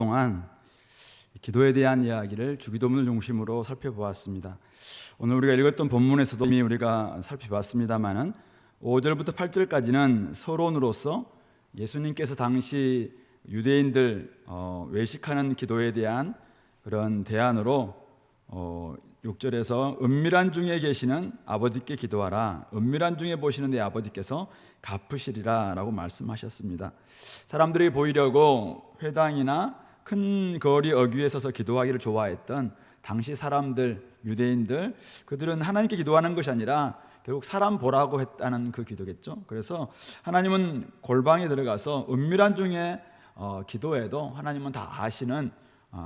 동안 기도에 대한 이야기를 주기도문을 중심으로 살펴보았습니다. 오늘 우리가 읽었던 본문에서도 이미 우리가 살펴봤습니다만은 5절부터 8절까지는 서론으로서 예수님께서 당시 유대인들 외식하는 기도에 대한 그런 대안으로 6절에서 은밀한 중에 계시는 아버지께 기도하라, 은밀한 중에 보시는 내 아버지께서 갚으시리라 라고 말씀하셨습니다. 사람들이 보이려고 회당이나 큰 거리 어귀에 서서 기도하기를 좋아했던 당시 사람들, 유대인들, 그들은 하나님께 기도하는 것이 아니라 결국 사람 보라고 했다는 그 기도겠죠. 그래서 하나님은 골방에 들어가서 은밀한 중에 기도해도 하나님은 다 아시는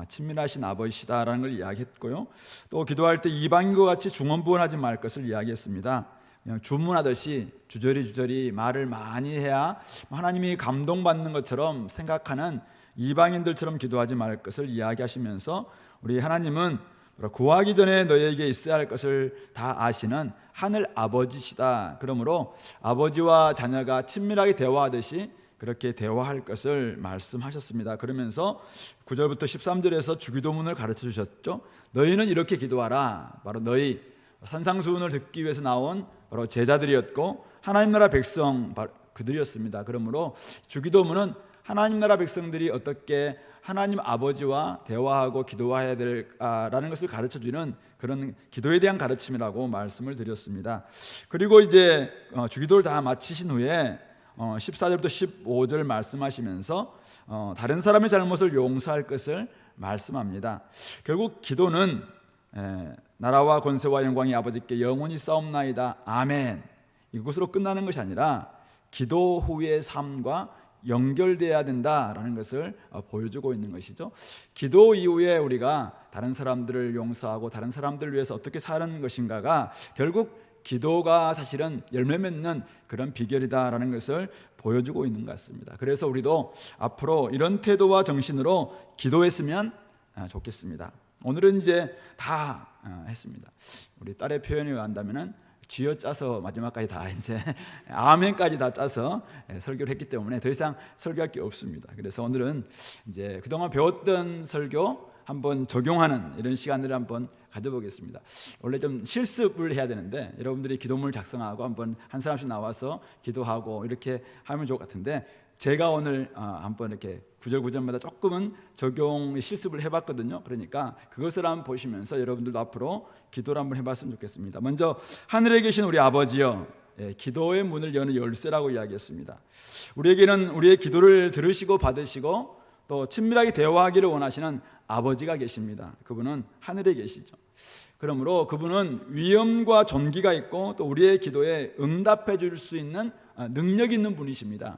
친밀하신 아버지시다라는 걸 이야기했고요. 또 기도할 때 이방인과 같이 중언부언하지 말 것을 이야기했습니다. 그냥 주문하듯이 주저리 말을 많이 해야 하나님이 감동받는 것처럼 생각하는 이방인들처럼 기도하지 말 것을 이야기하시면서 우리 하나님은 구하기 전에 너희에게 있어야 할 것을 다 아시는 하늘 아버지시다. 그러므로 아버지와 자녀가 친밀하게 대화하듯이 그렇게 대화할 것을 말씀하셨습니다. 그러면서 9절부터 13절에서 주기도문을 가르쳐 주셨죠. 너희는 이렇게 기도하라. 바로 너희 산상수훈을 듣기 위해서 나온 바로 제자들이었고 하나님 나라 백성 그들이었습니다. 그러므로 주기도문은 하나님 나라 백성들이 어떻게 하나님 아버지와 대화하고 기도해야 될까라는 것을 가르쳐주는 그런 기도에 대한 가르침이라고 말씀을 드렸습니다. 그리고 이제 주기도를 다 마치신 후에 14절부터 15절 말씀하시면서 다른 사람의 잘못을 용서할 것을 말씀합니다. 결국 기도는 나라와 권세와 영광이 아버지께 영원히 싸움나이다 아멘, 이것으로 끝나는 것이 아니라 기도 후의 삶과 연결돼야 된다라는 것을 보여주고 있는 것이죠. 기도 이후에 우리가 다른 사람들을 용서하고 다른 사람들을 위해서 어떻게 사는 것인가가 결국 기도가 사실은 열매 맺는 그런 비결이다라는 것을 보여주고 있는 것 같습니다. 그래서 우리도 앞으로 이런 태도와 정신으로 기도했으면 좋겠습니다. 오늘은 이제 다 했습니다. 우리 딸의 표현에 의한다면은 쥐어짜서 마지막까지 다 이제 아멘까지 다 짜서 설교를 했기 때문에 더 이상 설교할 게 없습니다. 그래서 오늘은 이제 그동안 배웠던 설교 한번 적용하는 이런 시간을 한번 가져보겠습니다. 원래 좀 실습을 해야 되는데 여러분들이 기도문을 작성하고 한번 한 사람씩 나와서 기도하고 이렇게 하면 좋을 것 같은데 제가 오늘 한번 이렇게 구절마다 조금은 적용 실습을 해봤거든요. 그러니까 그것을 한번 보시면서 여러분들도 앞으로 기도를 한번 해봤으면 좋겠습니다. 먼저 하늘에 계신 우리 아버지여, 기도의 문을 여는 열쇠라고 이야기했습니다. 우리에게는 우리의 기도를 들으시고 받으시고 또 친밀하게 대화하기를 원하시는 아버지가 계십니다. 그분은 하늘에 계시죠. 그러므로 그분은 위엄과 존귀가 있고 또 우리의 기도에 응답해 줄 수 있는 능력이 있는 분이십니다.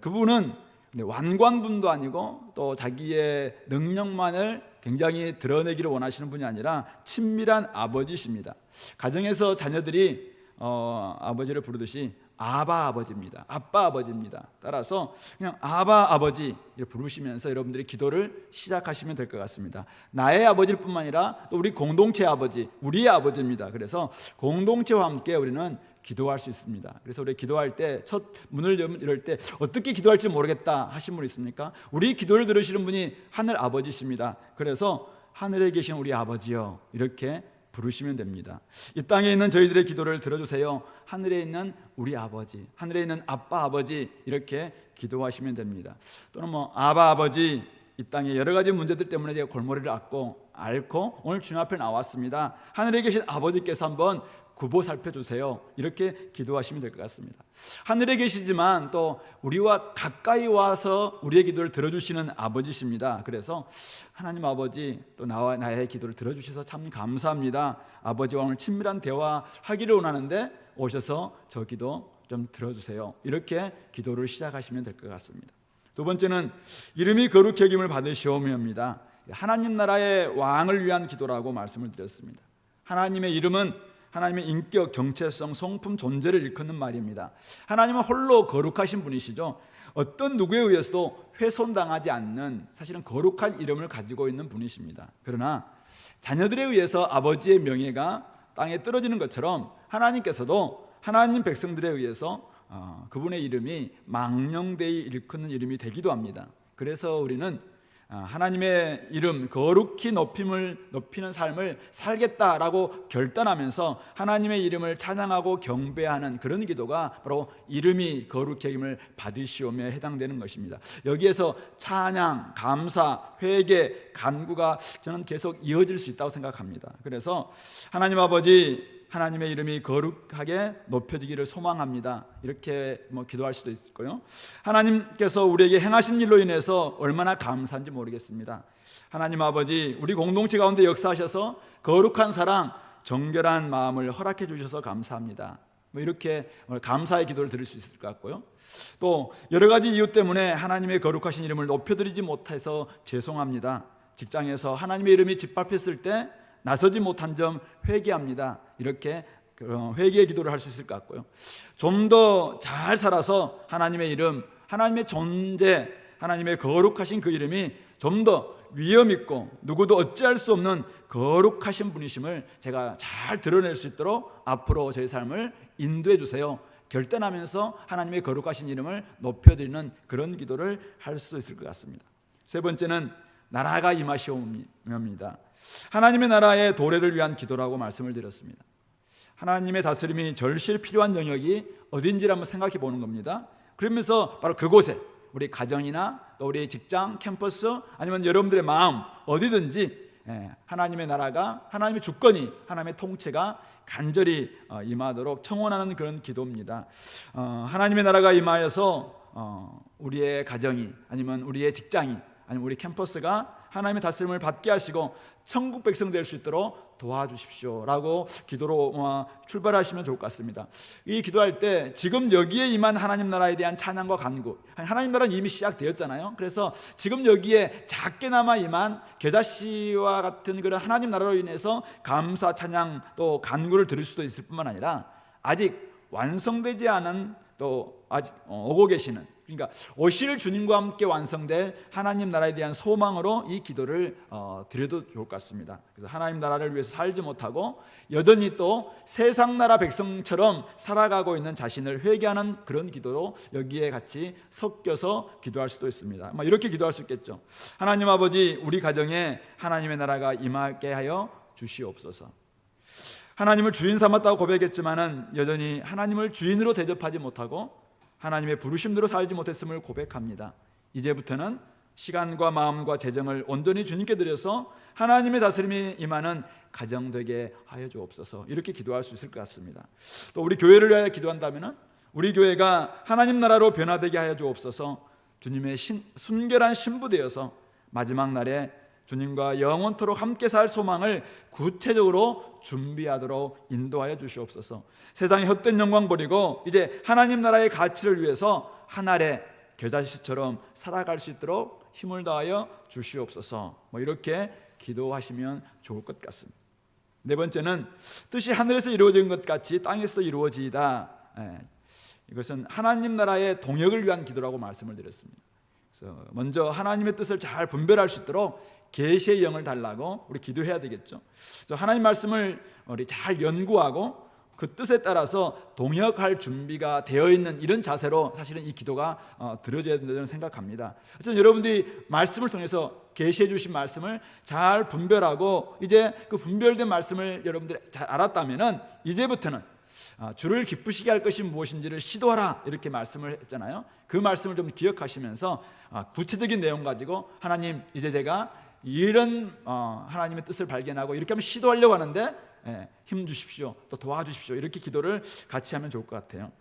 그분은 완관분도 아니고 또 자기의 능력만을 굉장히 드러내기를 원하시는 분이 아니라 친밀한 아버지십니다. 가정에서 자녀들이 아버지를 부르듯이 아바 아버지입니다. 아빠 아버지입니다. 따라서 그냥 아바 아버지 이렇게 부르시면서 여러분들이 기도를 시작하시면 될 것 같습니다. 나의 아버지일 뿐만 아니라 또 우리 공동체 아버지, 우리의 아버지입니다. 그래서 공동체와 함께 우리는 기도할 수 있습니다. 그래서 우리 기도할 때 첫 문을 열 때 어떻게 기도할지 모르겠다 하신 분 있습니까? 우리 기도를 들으시는 분이 하늘 아버지십니다. 그래서 하늘에 계신 우리 아버지요 이렇게 부르시면 됩니다. 이 땅에 있는 저희들의 기도를 들어주세요. 하늘에 있는 우리 아버지, 하늘에 있는 아빠 아버지 이렇게 기도하시면 됩니다. 또는 아바 아버지, 이 땅에 여러 가지 문제들 때문에 제가 골머리를 앓고 오늘 주님 앞에 나왔습니다. 하늘에 계신 아버지께서 한번 굽어 살펴주세요. 이렇게 기도하시면 될 것 같습니다. 하늘에 계시지만 또 우리와 가까이 와서 우리의 기도를 들어주시는 아버지십니다. 그래서 하나님 아버지 또 나의 기도를 들어주셔서 참 감사합니다. 아버지와 오늘 친밀한 대화하기를 원하는데 오셔서 저 기도 좀 들어주세요. 이렇게 기도를 시작하시면 될 것 같습니다. 두 번째는 이름이 거룩히 여김을 받으시오며입니다. 하나님 나라의 왕을 위한 기도라고 말씀을 드렸습니다. 하나님의 이름은 하나님의 인격, 정체성, 성품, 존재를 일컫는 말입니다. 하나님은 홀로 거룩하신 분이시죠. 어떤 누구에 의해서도 훼손당하지 않는 사실은 거룩한 이름을 가지고 있는 분이십니다. 그러나 자녀들에 의해서 아버지의 명예가 땅에 떨어지는 것처럼 하나님께서도 하나님 백성들에 의해서 그분의 이름이 망령되이 일컫는 이름이 되기도 합니다. 그래서 우리는 하나님의 이름 거룩히 높이는 삶을 살겠다라고 결단하면서 하나님의 이름을 찬양하고 경배하는 그런 기도가 바로 이름이 거룩히 여김을 받으시오며 해당되는 것입니다. 여기에서 찬양, 감사, 회개, 간구가 저는 계속 이어질 수 있다고 생각합니다. 그래서 하나님 아버지, 하나님의 이름이 거룩하게 높여지기를 소망합니다. 이렇게 기도할 수도 있고요. 하나님께서 우리에게 행하신 일로 인해서 얼마나 감사한지 모르겠습니다. 하나님 아버지, 우리 공동체 가운데 역사하셔서 거룩한 사랑, 정결한 마음을 허락해 주셔서 감사합니다. 이렇게 감사의 기도를 드릴 수 있을 것 같고요. 또 여러 가지 이유 때문에 하나님의 거룩하신 이름을 높여드리지 못해서 죄송합니다. 직장에서 하나님의 이름이 짓밟혔을 때 나서지 못한 점 회개합니다. 이렇게 회개의 기도를 할 수 있을 것 같고요. 좀 더 잘 살아서 하나님의 이름, 하나님의 존재, 하나님의 거룩하신 그 이름이 좀 더 위엄 있고 누구도 어찌할 수 없는 거룩하신 분이심을 제가 잘 드러낼 수 있도록 앞으로 저의 삶을 인도해 주세요. 결단하면서 하나님의 거룩하신 이름을 높여드리는 그런 기도를 할 수 있을 것 같습니다. 세 번째는 나라가 임하시옵니다. 하나님의 나라의 도래를 위한 기도라고 말씀을 드렸습니다. 하나님의 다스림이 절실히 필요한 영역이 어딘지를 한번 생각해 보는 겁니다. 그러면서 바로 그곳에 우리 가정이나 또 우리 직장, 캠퍼스 아니면 여러분들의 마음 어디든지 하나님의 나라가, 하나님의 주권이, 하나님의 통치가 간절히 임하도록 청원하는 그런 기도입니다. 하나님의 나라가 임하여서 우리의 가정이 아니면 우리의 직장이 아니면 우리 캠퍼스가 하나님의 다스림을 받게 하시고 천국 백성 될 수 있도록 도와주십시오 라고 기도로 출발하시면 좋을 것 같습니다. 이 기도할 때 지금 여기에 임한 하나님 나라에 대한 찬양과 간구, 하나님 나라는 이미 시작되었잖아요. 그래서 지금 여기에 작게나마 임한 겨자씨와 같은 그런 하나님 나라로 인해서 감사, 찬양 또 간구를 드릴 수도 있을 뿐만 아니라 아직 완성되지 않은 또 아직 오고 계시는, 그러니까 오실 주님과 함께 완성될 하나님 나라에 대한 소망으로 이 기도를 드려도 좋을 것 같습니다. 그래서 하나님 나라를 위해서 살지 못하고 여전히 또 세상 나라 백성처럼 살아가고 있는 자신을 회개하는 그런 기도로 여기에 같이 섞여서 기도할 수도 있습니다. 이렇게 기도할 수 있겠죠. 하나님 아버지, 우리 가정에 하나님의 나라가 임하게 하여 주시옵소서. 하나님을 주인 삼았다고 고백했지만은 여전히 하나님을 주인으로 대접하지 못하고 하나님의 부르심대로 살지 못했음을 고백합니다. 이제부터는 시간과 마음과 재정을 온전히 주님께 드려서 하나님의 다스림이 임하는 가정 되게 하여 주옵소서. 이렇게 기도할 수 있을 것 같습니다. 또 우리 교회를 위하여 기도한다면은 우리 교회가 하나님 나라로 변화되게 하여 주옵소서. 주님의 순결한 신부 되어서 마지막 날에 주님과 영원토록 함께 살 소망을 구체적으로 준비하도록 인도하여 주시옵소서. 세상의 헛된 영광 버리고 이제 하나님 나라의 가치를 위해서 한 알의 겨자씨처럼 살아갈 수 있도록 힘을 다하여 주시옵소서. 이렇게 기도하시면 좋을 것 같습니다. 네 번째는 뜻이 하늘에서 이루어진 것 같이 땅에서도 이루어지이다. 이것은 하나님 나라의 동역을 위한 기도라고 말씀을 드렸습니다. 그래서 먼저 하나님의 뜻을 잘 분별할 수 있도록 계시의 영을 달라고 우리 기도해야 되겠죠. 그래서 하나님 말씀을 우리 잘 연구하고 그 뜻에 따라서 동역할 준비가 되어 있는 이런 자세로 사실은 이 기도가 드려져야 된다고 생각합니다. 어쨌든 여러분들이 말씀을 통해서 계시해 주신 말씀을 잘 분별하고 이제 그 분별된 말씀을 여러분들이 잘 알았다면은 이제부터는 주를 기쁘시게 할 것이 무엇인지를 시도하라 이렇게 말씀을 했잖아요. 그 말씀을 좀 기억하시면서 구체적인 내용 가지고 하나님, 이제 제가 이런 하나님의 뜻을 발견하고 이렇게 한번 시도하려고 하는데 힘 주십시오, 또 도와주십시오, 이렇게 기도를 같이 하면 좋을 것 같아요.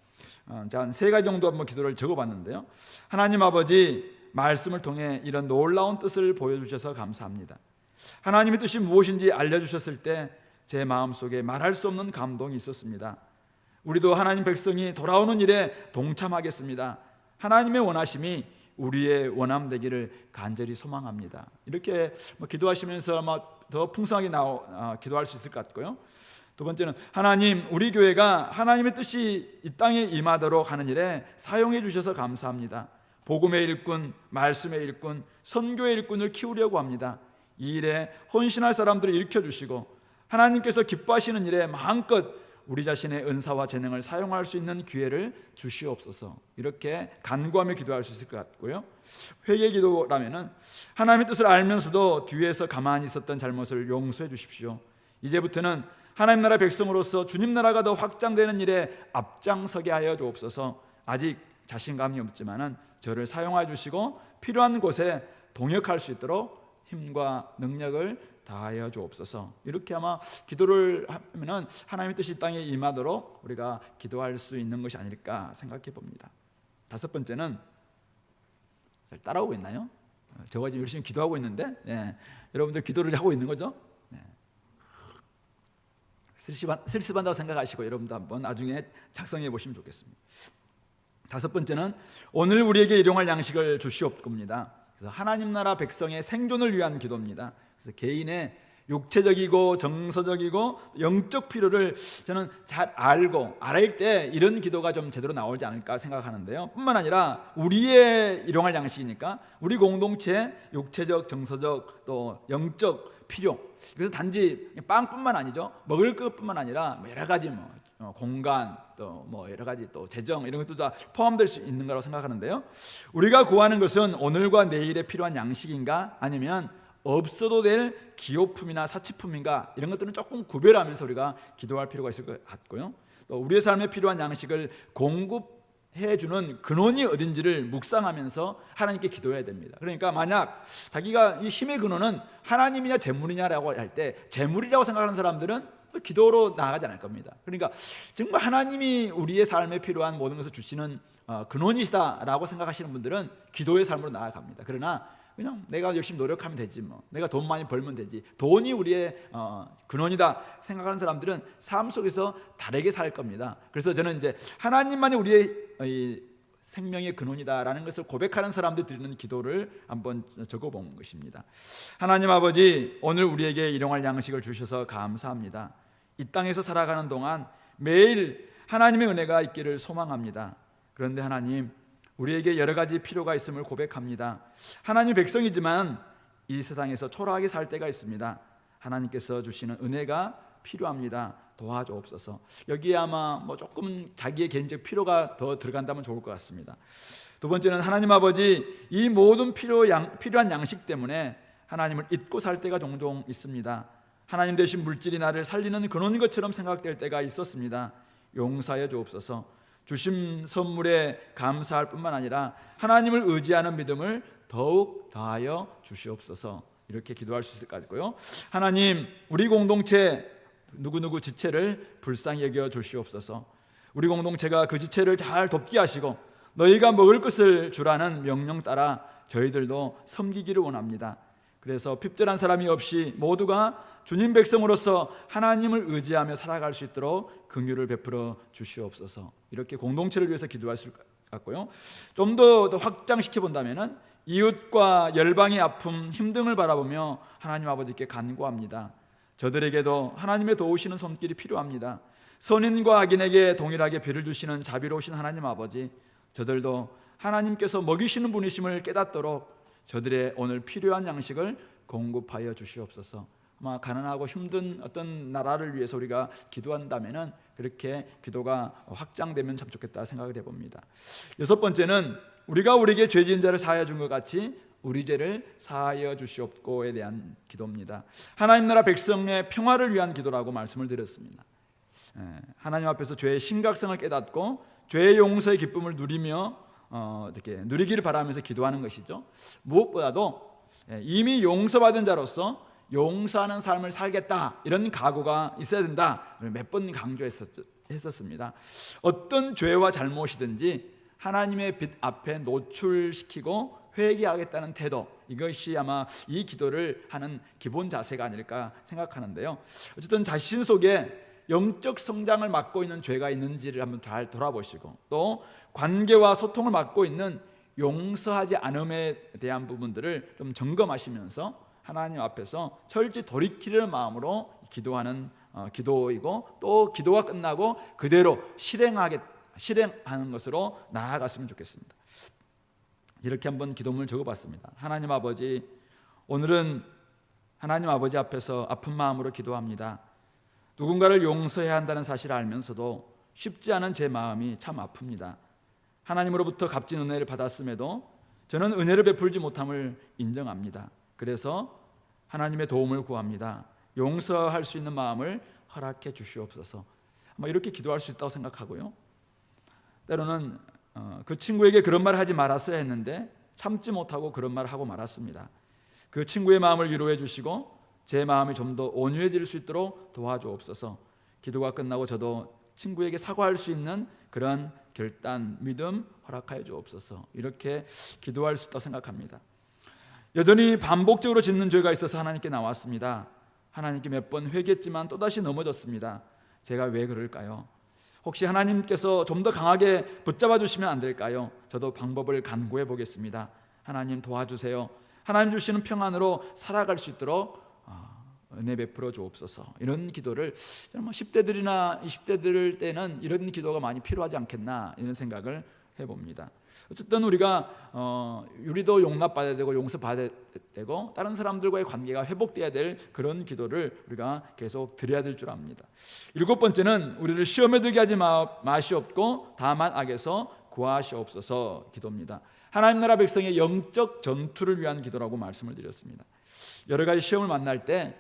자, 한 세 가지 정도 한번 기도를 적어봤는데요. 하나님 아버지, 말씀을 통해 이런 놀라운 뜻을 보여주셔서 감사합니다. 하나님의 뜻이 무엇인지 알려주셨을 때 제 마음속에 말할 수 없는 감동이 있었습니다. 우리도 하나님 백성이 돌아오는 일에 동참하겠습니다. 하나님의 원하심이 우리의 원함 되기를 간절히 소망합니다. 이렇게 기도하시면서 아마 더 풍성하게 기도할 수 있을 것 같고요. 두 번째는 하나님, 우리 교회가 하나님의 뜻이 이 땅에 임하도록 하는 일에 사용해 주셔서 감사합니다. 복음의 일꾼, 말씀의 일꾼, 선교의 일꾼을 키우려고 합니다. 이 일에 헌신할 사람들을 일으켜 주시고 하나님께서 기뻐하시는 일에 마음껏 우리 자신의 은사와 재능을 사용할 수 있는 기회를 주시옵소서. 이렇게 간구하며 기도할 수 있을 것 같고요. 회개 기도라면은 하나님의 뜻을 알면서도 뒤에서 가만히 있었던 잘못을 용서해 주십시오. 이제부터는 하나님 나라 백성으로서 주님 나라가 더 확장되는 일에 앞장서게 하여 주옵소서. 아직 자신감이 없지만은 저를 사용하여 주시고 필요한 곳에 동역할 수 있도록 힘과 능력을 다하여 주옵소서. 이렇게 아마 기도를 하면은 하나님의 뜻이 이 땅에 임하도록 우리가 기도할 수 있는 것이 아닐까 생각해 봅니다. 다섯 번째는, 잘 따라오고 있나요? 저가 지금 열심히 기도하고 있는데, 여러분들 기도를 하고 있는 거죠? 실습한다고 생각하시고 여러분도 한번 나중에 작성해 보시면 좋겠습니다. 다섯 번째는, 오늘 우리에게 일용할 양식을 주시옵고입니다. 그래서 하나님 나라 백성의 생존을 위한 기도입니다. 그래서 개인의 육체적이고 정서적이고 영적 필요를 저는 잘 알을 때 이런 기도가 좀 제대로 나오지 않을까 생각하는데요. 뿐만 아니라 우리의 일용할 양식이니까 우리 공동체 육체적, 정서적, 또 영적 필요, 그래서 단지 빵뿐만 아니죠. 먹을 것뿐만 아니라 여러 가지 공간, 또 여러 가지 또 재정, 이런 것도 다 포함될 수 있는 거라고 생각하는데요. 우리가 구하는 것은 오늘과 내일에 필요한 양식인가, 아니면 없어도 될 기호품이나 사치품인가, 이런 것들은 조금 구별하면서 우리가 기도할 필요가 있을 것 같고요. 또 우리의 삶에 필요한 양식을 공급해주는 근원이 어딘지를 묵상하면서 하나님께 기도해야 됩니다. 그러니까 만약 자기가 이 힘의 근원은 하나님이냐 재물이냐라고 할 때 재물이라고 생각하는 사람들은 기도로 나아가지 않을 겁니다. 그러니까 정말 하나님이 우리의 삶에 필요한 모든 것을 주시는 근원이시다라고 생각하시는 분들은 기도의 삶으로 나아갑니다. 그러나 그냥 내가 열심히 노력하면 되지, 내가 돈 많이 벌면 되지, 돈이 우리의 근원이다 생각하는 사람들은 삶 속에서 다르게 살 겁니다. 그래서 저는 이제 하나님만이 우리의 생명의 근원이다라는 것을 고백하는 사람들 드리는 기도를 한번 적어본 것입니다. 하나님 아버지, 오늘 우리에게 일용할 양식을 주셔서 감사합니다. 이 땅에서 살아가는 동안 매일 하나님의 은혜가 있기를 소망합니다. 그런데 하나님, 우리에게 여러 가지 필요가 있음을 고백합니다. 하나님 백성이지만 이 세상에서 초라하게 살 때가 있습니다. 하나님께서 주시는 은혜가 필요합니다. 도와주옵소서. 여기에 아마 조금 자기의 개인적 필요가 더 들어간다면 좋을 것 같습니다. 두 번째는, 하나님 아버지, 이 모든 필요한 양식 때문에 하나님을 잊고 살 때가 종종 있습니다. 하나님 대신 물질이 나를 살리는 근원인 것처럼 생각될 때가 있었습니다. 용서하여 주옵소서. 주신 선물에 감사할 뿐만 아니라 하나님을 의지하는 믿음을 더욱 더하여 주시옵소서. 이렇게 기도할 수 있을 것 같고요. 하나님, 우리 공동체 누구누구 지체를 불쌍히 여겨 주시옵소서. 우리 공동체가 그 지체를 잘 돕게 하시고 너희가 먹을 것을 주라는 명령 따라 저희들도 섬기기를 원합니다. 그래서 핍절한 사람이 없이 모두가 주님 백성으로서 하나님을 의지하며 살아갈 수 있도록 긍휼을 베풀어 주시옵소서. 이렇게 공동체를 위해서 기도할 수 있을 것 같고요. 좀 더 확장시켜 본다면은, 이웃과 열방의 아픔, 힘듦을 바라보며 하나님 아버지께 간구합니다. 저들에게도 하나님의 도우시는 손길이 필요합니다. 선인과 악인에게 동일하게 배를 주시는 자비로우신 하나님 아버지, 저들도 하나님께서 먹이시는 분이심을 깨닫도록 저들의 오늘 필요한 양식을 공급하여 주시옵소서. 아마 가난하고 힘든 어떤 나라를 위해서 우리가 기도한다면은 그렇게 기도가 확장되면 참 좋겠다 생각을 해봅니다. 여섯 번째는, 우리가 우리에게 죄 지은 자를 사하여 준 것 같이 우리 죄를 사하여 주시옵고에 대한 기도입니다. 하나님 나라 백성의 평화를 위한 기도라고 말씀을 드렸습니다. 하나님 앞에서 죄의 심각성을 깨닫고 죄의 용서의 기쁨을 누리며 이렇게 누리기를 바라면서 기도하는 것이죠. 무엇보다도 이미 용서받은 자로서 용서하는 삶을 살겠다, 이런 각오가 있어야 된다, 몇 번 강조했었습니다. 어떤 죄와 잘못이든지 하나님의 빛 앞에 노출시키고 회개하겠다는 태도, 이것이 아마 이 기도를 하는 기본 자세가 아닐까 생각하는데요. 어쨌든 자신 속에 영적 성장을 막고 있는 죄가 있는지를 한번 잘 돌아보시고, 또 관계와 소통을 막고 있는 용서하지 않음에 대한 부분들을 좀 점검하시면서 하나님 앞에서 철저히 돌이키려는 마음으로 기도하는 기도이고, 또 기도가 끝나고 그대로 실행하는 것으로 나아갔으면 좋겠습니다. 이렇게 한번 기도문을 적어봤습니다. 하나님 아버지, 오늘은 하나님 아버지 앞에서 아픈 마음으로 기도합니다. 누군가를 용서해야 한다는 사실을 알면서도 쉽지 않은 제 마음이 참 아픕니다. 하나님으로부터 값진 은혜를 받았음에도 저는 은혜를 베풀지 못함을 인정합니다. 그래서 하나님의 도움을 구합니다. 용서할 수 있는 마음을 허락해 주시옵소서. 아마 이렇게 기도할 수 있다고 생각하고요. 때로는 그 친구에게 그런 말을 하지 말았어야 했는데 참지 못하고 그런 말을 하고 말았습니다. 그 친구의 마음을 위로해 주시고 제 마음이 좀 더 온유해질 수 있도록 도와주옵소서. 기도가 끝나고 저도 친구에게 사과할 수 있는 그런 결단, 믿음 허락하여 주옵소서. 이렇게 기도할 수 있다고 생각합니다. 여전히 반복적으로 짓는 죄가 있어서 하나님께 나왔습니다. 하나님께 몇 번 회개했지만 또다시 넘어졌습니다. 제가 왜 그럴까요? 혹시 하나님께서 좀 더 강하게 붙잡아 주시면 안 될까요? 저도 방법을 간구해 보겠습니다. 하나님 도와주세요. 하나님 주시는 평안으로 살아갈 수 있도록 은혜 베풀어 주옵소서. 이런 기도를 10대들이나 20대들 때는 이런 기도가 많이 필요하지 않겠나 이런 생각을 해봅니다. 어쨌든 우리가 우리도 용납받아야 되고 용서받아야 되고 다른 사람들과의 관계가 회복돼야 될 그런 기도를 우리가 계속 드려야 될 줄 압니다. 7번째는 우리를 시험에 들게 하지 마시옵고 다만 악에서 구하시옵소서 기도입니다. 하나님 나라 백성의 영적 전투를 위한 기도라고 말씀을 드렸습니다. 여러 가지 시험을 만날 때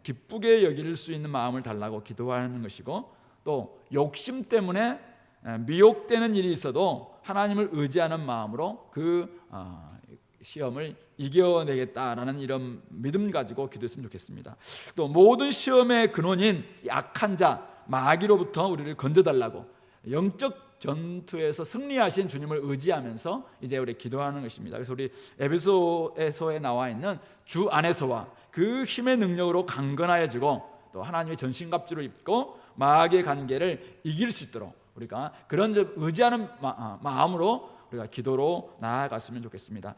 기쁘게 여길 수 있는 마음을 달라고 기도하는 것이고, 또 욕심 때문에 미혹되는 일이 있어도 하나님을 의지하는 마음으로 그 시험을 이겨내겠다라는 이런 믿음 가지고 기도했으면 좋겠습니다. 또 모든 시험의 근원인 악한 자 마귀로부터 우리를 건져달라고 영적 전투에서 승리하신 주님을 의지하면서 이제 우리 기도하는 것입니다. 그래서 우리 에베소서에 나와 있는 주 안에서와 그 힘의 능력으로 강건하여지고 또 하나님의 전신갑주를 입고 마귀의 관계를 이길 수 있도록 우리가 그런 의지하는 마음으로 우리가 기도로 나아갔으면 좋겠습니다.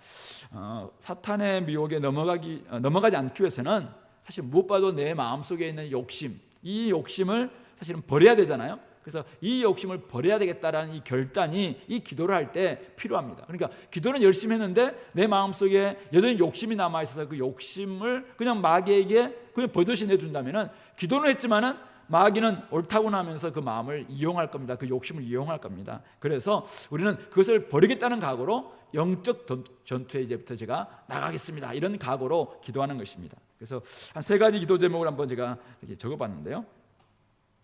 사탄의 미혹에 넘어가지 않기 위해서는 사실 무엇보다도 내 마음속에 있는 욕심, 이 욕심을 사실은 버려야 되잖아요. 그래서 이 욕심을 버려야 되겠다라는 이 결단이 이 기도를 할 때 필요합니다. 그러니까 기도는 열심히 했는데 내 마음속에 여전히 욕심이 남아있어서 그 욕심을 그냥 마귀에게 그냥 버젓이 내준다면 기도는 했지만은 마귀는 옳다고 하면서 그 마음을 이용할 겁니다. 그 욕심을 이용할 겁니다. 그래서 우리는 그것을 버리겠다는 각오로 영적 전투에 이제부터 제가 나가겠습니다. 이런 각오로 기도하는 것입니다. 그래서 한 3가지 기도 제목을 한번 제가 이렇게 적어봤는데요.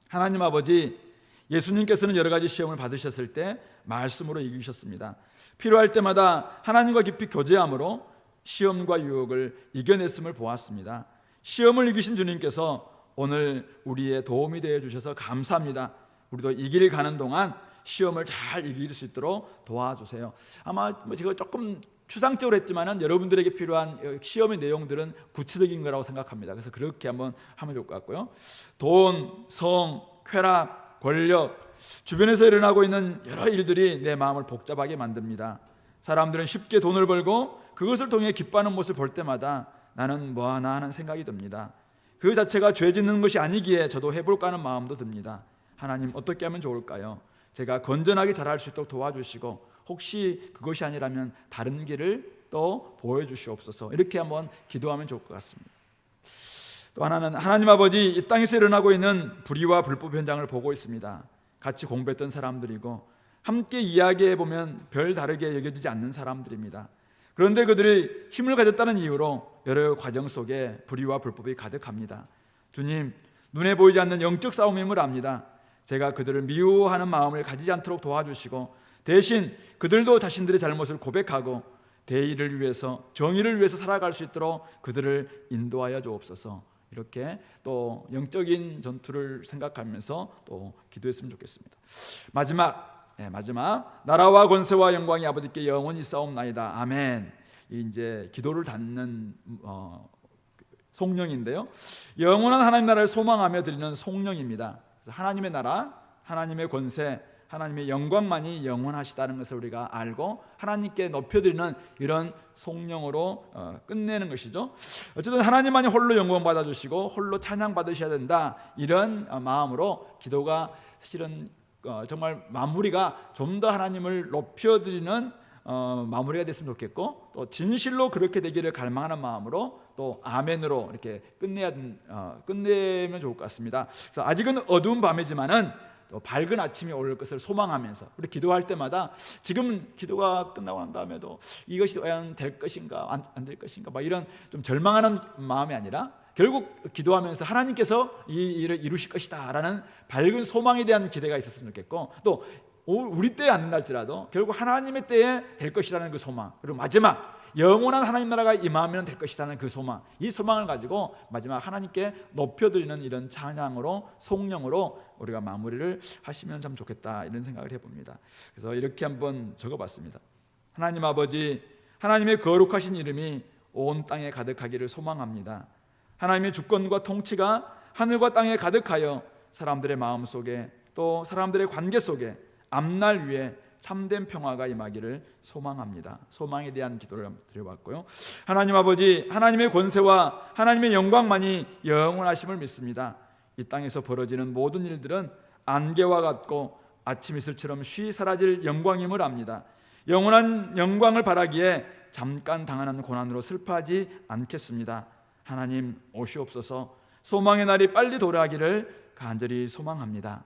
하나님 아버지, 예수님께서는 여러 가지 시험을 받으셨을 때 말씀으로 이기셨습니다. 필요할 때마다 하나님과 깊이 교제함으로 시험과 유혹을 이겨냈음을 보았습니다. 시험을 이기신 주님께서 오늘 우리의 도움이 되어 주셔서 감사합니다. 우리도 이 길 가는 동안 시험을 잘 이길 수 있도록 도와주세요. 아마 제가 조금 추상적으로 했지만은 여러분들에게 필요한 시험의 내용들은 구체적인 거라고 생각합니다. 그래서 그렇게 한번 하면 좋을 것 같고요. 돈, 성, 쾌락, 권력, 주변에서 일어나고 있는 여러 일들이 내 마음을 복잡하게 만듭니다. 사람들은 쉽게 돈을 벌고 그것을 통해 기뻐하는 모습을 볼 때마다 나는 뭐하나 하는 생각이 듭니다. 그 자체가 죄 짓는 것이 아니기에 저도 해볼까 하는 마음도 듭니다. 하나님, 어떻게 하면 좋을까요? 제가 건전하게 자랄 수 있도록 도와주시고 혹시 그것이 아니라면 다른 길을 또 보여주시옵소서. 이렇게 한번 기도하면 좋을 것 같습니다. 또 하나는 하나님 아버지, 이 땅에서 일어나고 있는 불의와 불법 현장을 보고 있습니다. 같이 공부했던 사람들이고 함께 이야기해보면 별 다르게 여겨지지 않는 사람들입니다. 그런데 그들이 힘을 가졌다는 이유로 여러 과정 속에 불의와 불법이 가득합니다. 주님, 눈에 보이지 않는 영적 싸움임을 압니다. 제가 그들을 미워하는 마음을 가지지 않도록 도와주시고 대신 그들도 자신들의 잘못을 고백하고 대의를 위해서, 정의를 위해서 살아갈 수 있도록 그들을 인도하여 주옵소서. 이렇게 또 영적인 전투를 생각하면서 또 기도했으면 좋겠습니다. 마지막 나라와 권세와 영광이 아버지께 영원히 싸움나이다. 아멘. 이제 기도를 닫는 송령인데요. 영원한 하나님 나라를 소망하며 드리는 송령입니다. 그래서 하나님의 나라, 하나님의 권세, 하나님의 영광만이 영원하시다는 것을 우리가 알고 하나님께 높여드리는 이런 송령으로 끝내는 것이죠. 어쨌든 하나님만이 홀로 영광 받아주시고 홀로 찬양 받으셔야 된다, 이런 마음으로 기도가 사실은 정말 마무리가 좀 더 하나님을 높여드리는 마무리가 됐으면 좋겠고, 또 진실로 그렇게 되기를 갈망하는 마음으로 또 아멘으로 이렇게 끝내면 좋을 것 같습니다. 그래서 아직은 어두운 밤이지만은 또 밝은 아침이 올 것을 소망하면서 우리 기도할 때마다 지금 기도가 끝나고 난 다음에도 이것이 과연 될 것인가 안 될 것인가 막 이런 좀 절망하는 마음이 아니라 결국 기도하면서 하나님께서 이 일을 이루실 것이다 라는 밝은 소망에 대한 기대가 있었으면 좋겠고, 또 우리 때에 안 된다할지라도 결국 하나님의 때에 될 것이라는 그 소망, 그리고 마지막 영원한 하나님 나라가 임하면 될 것이라는 그 소망, 이 소망을 가지고 마지막 하나님께 높여드리는 이런 찬양으로 송영으로 우리가 마무리를 하시면 참 좋겠다 이런 생각을 해봅니다. 그래서 이렇게 한번 적어봤습니다. 하나님 아버지, 하나님의 거룩하신 이름이 온 땅에 가득하기를 소망합니다. 하나님의 주권과 통치가 하늘과 땅에 가득하여 사람들의 마음 속에 또 사람들의 관계 속에 앞날 위에 참된 평화가 임하기를 소망합니다. 소망에 대한 기도를 드려봤고요. 하나님 아버지, 하나님의 권세와 하나님의 영광만이 영원하심을 믿습니다. 이 땅에서 벌어지는 모든 일들은 안개와 같고 아침 이슬처럼 쉬 사라질 영광임을 압니다. 영원한 영광을 바라기에 잠깐 당하는 고난으로 슬퍼하지 않겠습니다. 하나님 오시옵소서. 소망의 날이 빨리 도래하기를 간절히 소망합니다.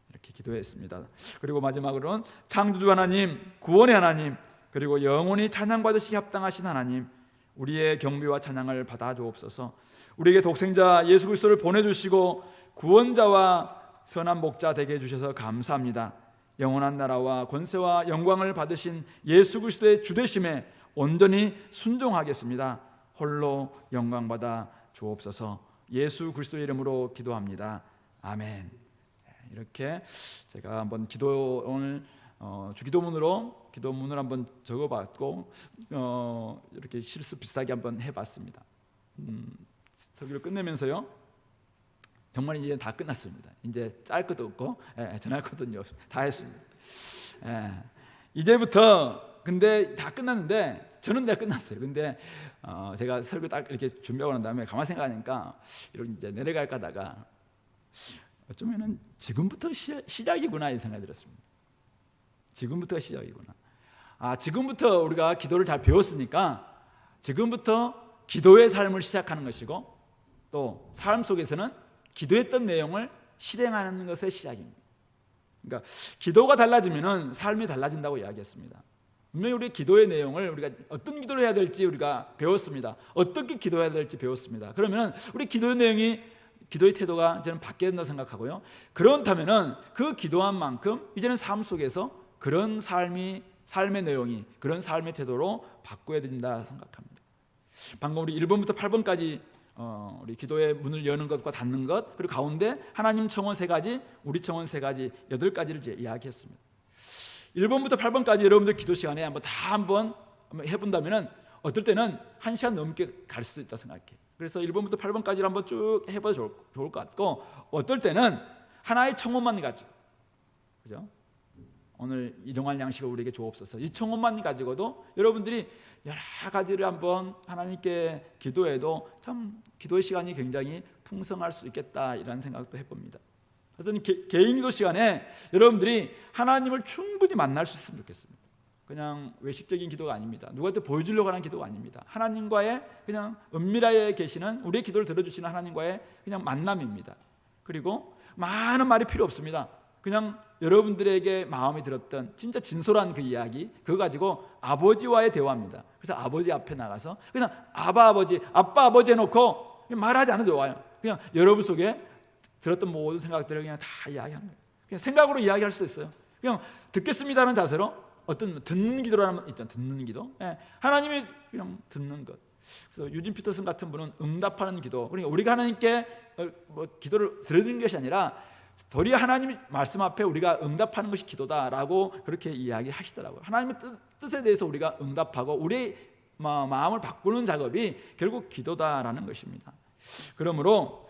이렇게 기도했습니다. 그리고 마지막으로는 창조주 하나님, 구원의 하나님, 그리고 영원히 찬양받으시기 합당하신 하나님, 우리의 경배와 찬양을 받아 주옵소서. 우리에게 독생자 예수 그리스도를 보내주시고 구원자와 선한 목자 되게 해주셔서 감사합니다. 영원한 나라와 권세와 영광을 받으신 예수 그리스도의 주되심에 온전히 순종하겠습니다. 홀로 영광받아 주옵소서. 예수 그리스도의 이름으로 기도합니다. 아멘. 이렇게 제가 한번 오늘 주기도문으로 기도문을 한번 적어봤고 이렇게 실습 비슷하게 한번 해봤습니다. 설교를 끝내면서요, 정말 이제 다 끝났습니다. 이제 짤 것도 없고 전할 것도 다 했습니다. 이제부터 근데 다 끝났는데 저는 다 끝났어요. 근데 제가 설교 딱 이렇게 준비하고 난 다음에 가만히 생각하니까 이렇게 이제 내려갈까 하다가 어쩌면은 지금부터 시작이구나 이 생각이 들었습니다. 지금부터 시작이구나. 지금부터 우리가 기도를 잘 배웠으니까 지금부터 기도의 삶을 시작하는 것이고, 또 삶 속에서는 기도했던 내용을 실행하는 것의 시작입니다. 그러니까 기도가 달라지면은 삶이 달라진다고 이야기했습니다. 분명히 우리 기도의 내용을 우리가 어떤 기도를 해야 될지 우리가 배웠습니다. 어떻게 기도해야 될지 배웠습니다. 그러면 우리 기도의 내용이, 기도의 태도가 이제는 바뀌어야 된다고 생각하고요. 그렇다면은 그 기도한 만큼 이제는 삶 속에서 그런 삶의 내용이, 그런 삶의 태도로 바꿔야 된다 생각합니다. 방금 우리 1번부터 8번까지 우리 기도의 문을 여는 것과 닫는 것, 그리고 가운데 하나님 청원 3가지, 우리 청원 3가지, 8가지를 이야기했습니다. 1번부터 8번까지 여러분들 기도 시간에 한번 해본다면은 어떨 때는 1시간 넘게 갈 수도 있다 생각해. 그래서 1번부터 8번까지를 한번 쭉 해봐도 좋을 것 같고, 어떨 때는 하나의 청원만 가지고, 그죠? 오늘 일용할 양식을 우리에게 주옵소서. 이 청원만 가지고도 여러분들이 여러 가지를 한번 하나님께 기도해도 참 기도의 시간이 굉장히 풍성할 수 있겠다 이런 생각도 해봅니다. 어떤 개인 기도 시간에 여러분들이 하나님을 충분히 만날 수 있으면 좋겠습니다. 그냥 외식적인 기도가 아닙니다. 누구한테 보여주려고 하는 기도가 아닙니다. 하나님과의 그냥 은밀하게 계시는, 우리의 기도를 들어주시는 하나님과의 그냥 만남입니다. 그리고 많은 말이 필요 없습니다. 그냥 여러분들에게 마음이 들었던 진짜 진솔한 그 이야기, 그거 가지고 아버지와의 대화입니다. 그래서 아버지 앞에 나가서 그냥 아빠 아버지 해놓고 말하지 않아도 좋아요. 그냥 여러분 속에 들었던 모든 생각들을 그냥 다 이야기하는 거예요. 그냥 생각으로 이야기할 수도 있어요. 그냥 듣겠습니다는 자세로, 어떤 듣는 기도라는 것 있잖아요. 듣는 기도. 하나님이 그냥 듣는 것. 그래서 유진 피터슨 같은 분은 응답하는 기도. 그러니까 우리가 하나님께 기도를 드리는 것이 아니라 도리 하나님의 말씀 앞에 우리가 응답하는 것이 기도다라고 그렇게 이야기하시더라고요. 하나님의 뜻에 대해서 우리가 응답하고 우리의 마음을 바꾸는 작업이 결국 기도다라는 것입니다. 그러므로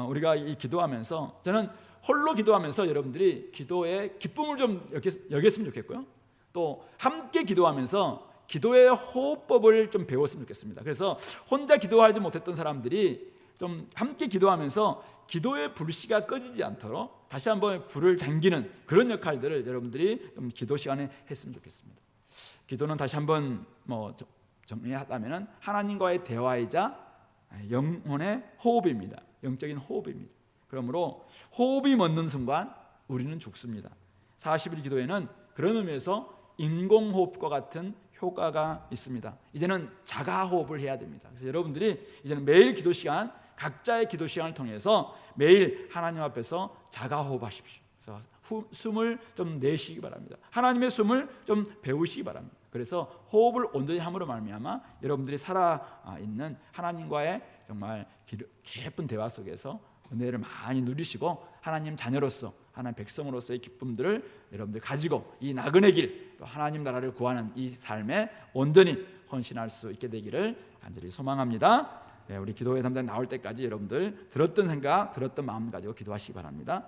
우리가 이 기도하면서, 저는 홀로 기도하면서 여러분들이 기도의 기쁨을 좀 여겼으면 좋겠고요. 또 함께 기도하면서 기도의 호흡법을 좀 배웠으면 좋겠습니다. 그래서 혼자 기도하지 못했던 사람들이 좀 함께 기도하면서 기도의 불씨가 꺼지지 않도록 다시 한번 불을 당기는 그런 역할들을 여러분들이 좀 기도 시간에 했으면 좋겠습니다. 기도는 다시 한번 정리하자면은 하나님과의 대화이자 영혼의 호흡입니다. 영적인 호흡입니다. 그러므로 호흡이 멎는 순간 우리는 죽습니다. 40일 기도에는 그런 의미에서 인공호흡과 같은 효과가 있습니다. 이제는 자가호흡을 해야 됩니다. 그래서 여러분들이 이제는 매일 기도 시간, 각자의 기도 시간을 통해서 매일 하나님 앞에서 자가호흡하십시오. 그래서 숨을 좀 내쉬기 바랍니다. 하나님의 숨을 좀 배우시기 바랍니다. 그래서 호흡을 온전히 함으로 말미암아 여러분들이 살아있는 하나님과의 정말 깊은 대화 속에서 은혜를 많이 누리시고 하나님 자녀로서 하나님 백성으로서의 기쁨들을 여러분들 가지고 이 나그네 길, 또 하나님 나라를 구하는 이 삶에 온전히 헌신할 수 있게 되기를 간절히 소망합니다. 우리 기도회 담당 나올 때까지 여러분들 들었던 생각, 들었던 마음 가지고 기도하시기 바랍니다.